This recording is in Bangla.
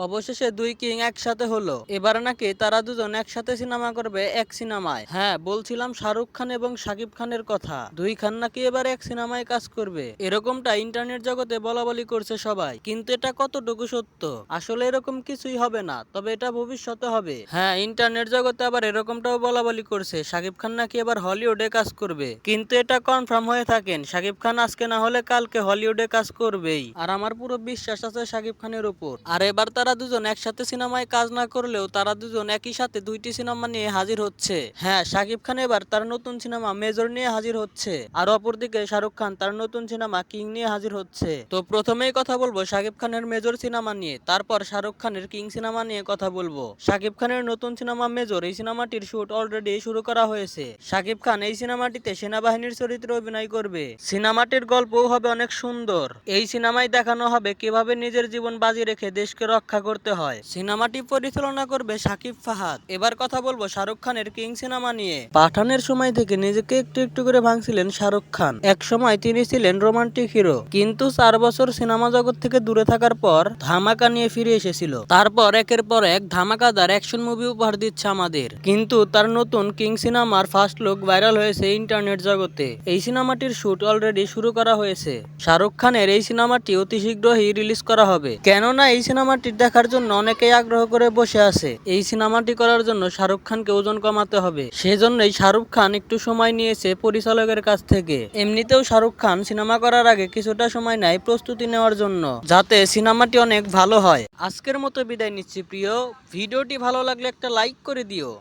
অবশেষে দুই কিং একসাথে হলো। এবার নাকি তারা দুজন একসাথে সিনেমা করবে এক সিনেমায়। হ্যাঁ, বলছিলাম শাহরুখ খান এবং শাকিব খানের কথা। দুই খান নাকি এবার এক সিনেমায় কাজ করবে, এরকমটা ইন্টারনেট জগতে বলাবলি করছে সবাই। কিন্তু এটা কতটুকু সত্য? আসলে এরকম কিছুই হবে না, তবে এটা ভবিষ্যতে হবে। হ্যাঁ, ইন্টারনেট জগতে আবার এরকমটাও বলাবলি করছে শাকিব খান নাকি এবার হলিউডে কাজ করবে। কিন্তু এটা কনফার্ম হয়ে থাকেন, শাকিব খান আজকে না হলে কালকে হলিউডে কাজ করবেই। আর আমার পুরো বিশ্বাস আছে শাকিব খানের উপর। আর এবার তারা দুজন একসাথে সিনেমায় কাজ না করলেও তারা দুজন একই সাথে দুইটি সিনেমা নিয়ে হাজির হচ্ছে। হ্যাঁ, শাকিব খান এবার তার নতুন সিনেমা মেজর নিয়ে হাজির হচ্ছে, আর অপরদিকে শাহরুখ খান তার নতুন সিনেমা কিং নিয়ে হাজির হচ্ছে। তো প্রথমেই কথা বলবো শাকিব খানের মেজর সিনেমা নিয়ে, তারপর শাহরুখ খানের কিং সিনেমা নিয়ে কথা বলবো। শাকিব খানের নতুন সিনেমা মেজর, এই সিনেমাটির শুট অলরেডি শুরু করা হয়েছে। শাকিব খান এই সিনেমাটিতে সেনাবাহিনীর চরিত্রে অভিনয় করবে। সিনেমাটির গল্পও হবে অনেক সুন্দর। এই সিনেমায় দেখানো হবে কিভাবে নিজের জীবন বাজি রেখে দেশকে রক্ষা করতে হয়। সিনেমাটি পরিচালনা করবে সাকিব ফাহাদ। এবার কথা বলবো শাহরুখ খানের কিং সিনেমা নিয়ে। পাঠানের সময় থেকে নিজেকে একটু একটু করে ভাঙছিলেন শাহরুখ খান। এক সময় তিনি ছিলেন রোমান্টিক হিরো, কিন্তু 4 বছর সিনেমা জগৎ থেকে দূরে থাকার পর ধামাকা নিয়ে ফিরে এসেছিল। তারপর একের পর এক ধামাকাদার অ্যাকশন মুভি উপহার দিচ্ছে আমাদের। কিন্তু তার নতুন কিং সিনেমার ফার্স্ট লুক ভাইরাল হয়েছে ইন্টারনেট জগতে। এই সিনেমাটির শুট অলরেডি শুরু করা হয়েছে। শাহরুখ খানের এই সিনেমাটি অতি শীঘ্রই রিলিজ করা হবে, কেননা এই সিনেমাটি দেখার জন্য অনেকেই আগ্রহ করে বসে আছে। এই সিনেমাটি করার জন্য শাহরুখ খানকে ওজন কমাতে হবে, সেজন্যই শাহরুখ খান একটু সময় নিয়েছে পরিচালকের কাছ থেকে। এমনিতেও শাহরুখ খান সিনেমা করার আগে কিছুটা সময় নেয় প্রস্তুতি নেওয়ার জন্য, যাতে সিনেমাটি অনেক ভালো হয়। আজকের মতো বিদায় নিচ্ছি প্রিয়। ভিডিওটি ভালো লাগলে একটা লাইক করে দিও।